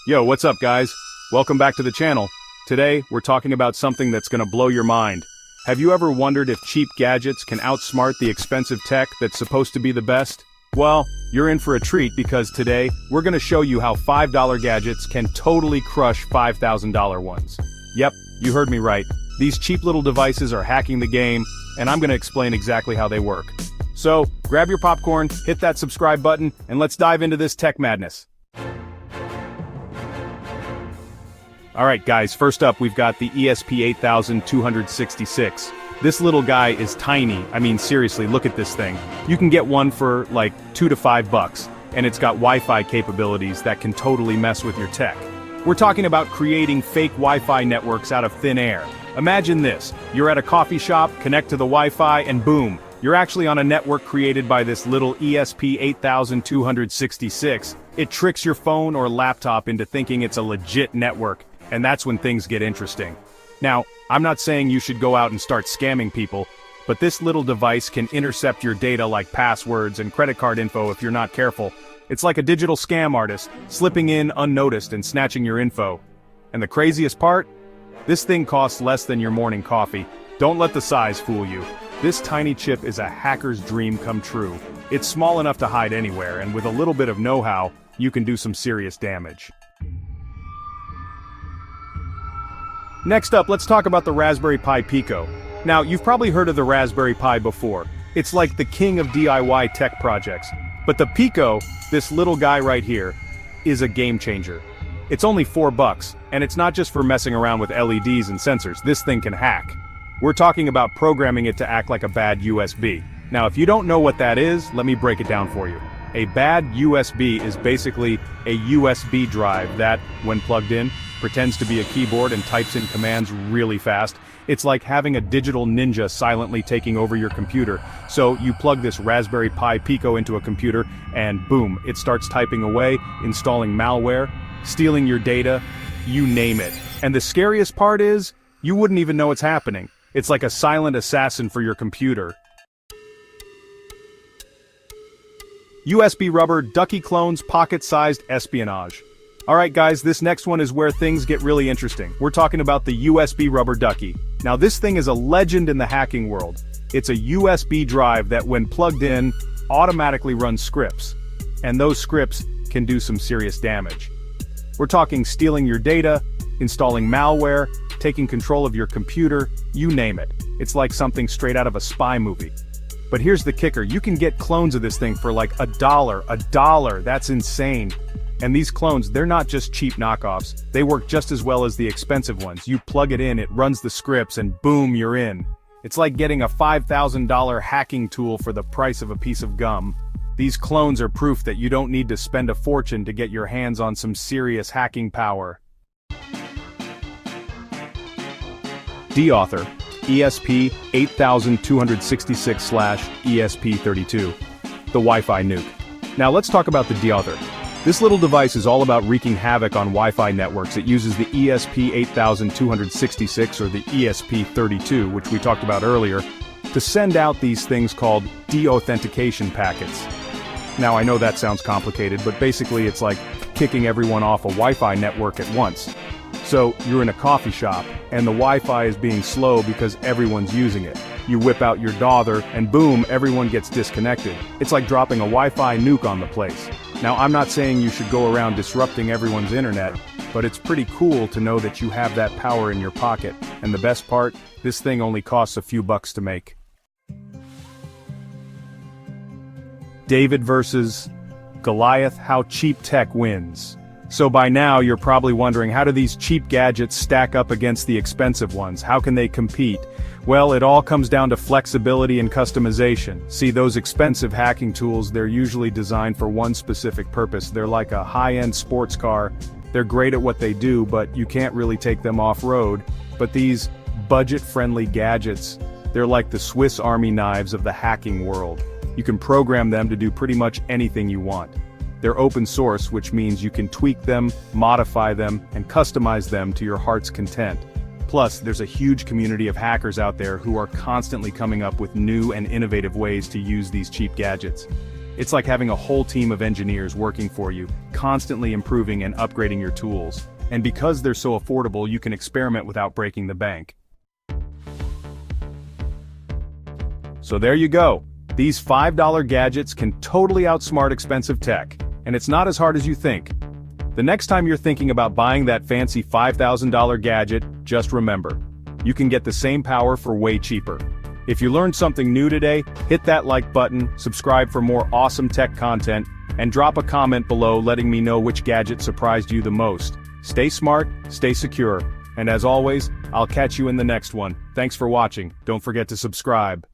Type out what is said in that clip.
Yo, what's up guys? Welcome back to the channel. Today, we're talking about something that's gonna blow your mind. Have you ever wondered if cheap gadgets can outsmart the expensive tech that's supposed to be the best? Well, you're in for a treat because today, we're gonna show you how $5 gadgets can totally crush $5,000 ones. Yep, you heard me right. These cheap little devices are hacking the game, and I'm gonna explain exactly how they work. So, grab your popcorn, hit that subscribe button, and let's dive into this tech madness. Alright guys, first up we've got the ESP8266. This little guy is tiny. I mean seriously, look at this thing. You can get one for like $2 to $5, and it's got Wi-Fi capabilities that can totally mess with your tech. We're talking about creating fake Wi-Fi networks out of thin air. Imagine this, you're at a coffee shop, connect to the Wi-Fi, and boom, you're actually on a network created by this little ESP8266. It tricks your phone or laptop into thinking it's a legit network. And that's when things get interesting. Now, I'm not saying you should go out and start scamming people, but this little device can intercept your data like passwords and credit card info if you're not careful. It's like a digital scam artist, slipping in unnoticed and snatching your info. And the craziest part? This thing costs less than your morning coffee. Don't let the size fool you. This tiny chip is a hacker's dream come true. It's small enough to hide anywhere, and with a little bit of know-how, you can do some serious damage. Next up, let's talk about the Raspberry Pi Pico. Now, you've probably heard of the Raspberry Pi before. It's like the king of DIY tech projects. But the Pico, this little guy right here, is a game changer. It's only $4, and it's not just for messing around with LEDs and sensors. This thing can hack. We're talking about programming it to act like a bad USB. Now, if you don't know what that is, let me break it down for you. A bad USB is basically a USB drive that, when plugged in, pretends to be a keyboard and types in commands really fast. It's like having a digital ninja silently taking over your computer. So you plug this Raspberry Pi Pico into a computer, and boom, it starts typing away, installing malware, stealing your data, you name it. And the scariest part is, you wouldn't even know it's happening. It's like a silent assassin for your computer. USB rubber ducky clones pocket-sized espionage. Alright guys, this next one is where things get really interesting. We're talking about the USB rubber ducky. Now this thing is a legend in the hacking world. It's a USB drive that when plugged in, automatically runs scripts. And those scripts can do some serious damage. We're talking stealing your data, installing malware, taking control of your computer, you name it. It's like something straight out of a spy movie. But here's the kicker, you can get clones of this thing for like $1, that's insane. And these clones, they're not just cheap knockoffs, they work just as well as the expensive ones. You plug it in, it runs the scripts, and boom, you're in. It's like getting a $5,000 hacking tool for the price of a piece of gum. These clones are proof that you don't need to spend a fortune to get your hands on some serious hacking power. DAuthor, ESP8266/ESP32. The Wi-Fi Nuke. Now let's talk about the DAuthor. This little device is all about wreaking havoc on Wi-Fi networks. It uses the ESP8266 or the ESP32, which we talked about earlier, to send out these things called deauthentication packets. Now I know that sounds complicated, but basically it's like kicking everyone off a Wi-Fi network at once. So you're in a coffee shop, and the Wi-Fi is being slow because everyone's using it. You whip out your daughter, and boom, everyone gets disconnected. It's like dropping a Wi-Fi nuke on the place. Now, I'm not saying you should go around disrupting everyone's internet, but it's pretty cool to know that you have that power in your pocket. And the best part, this thing only costs a few bucks to make. David versus Goliath, how cheap tech wins. So by now, you're probably wondering, how do these cheap gadgets stack up against the expensive ones? How can they compete? Well, it all comes down to flexibility and customization. See, those expensive hacking tools, they're usually designed for one specific purpose. They're like a high-end sports car. They're great at what they do, but you can't really take them off-road. But these budget-friendly gadgets, they're like the Swiss Army knives of the hacking world. You can program them to do pretty much anything you want. They're open source, which means you can tweak them, modify them, and customize them to your heart's content. Plus, there's a huge community of hackers out there who are constantly coming up with new and innovative ways to use these cheap gadgets. It's like having a whole team of engineers working for you, constantly improving and upgrading your tools. And because they're so affordable, you can experiment without breaking the bank. So there you go. These $5 gadgets can totally outsmart expensive tech, and it's not as hard as you think. The next time you're thinking about buying that fancy $5,000 gadget, just remember, you can get the same power for way cheaper. If you learned something new today, hit that like button, subscribe for more awesome tech content, and drop a comment below letting me know which gadget surprised you the most. Stay smart, stay secure, and as always, I'll catch you in the next one. Thanks for watching. Don't forget to subscribe.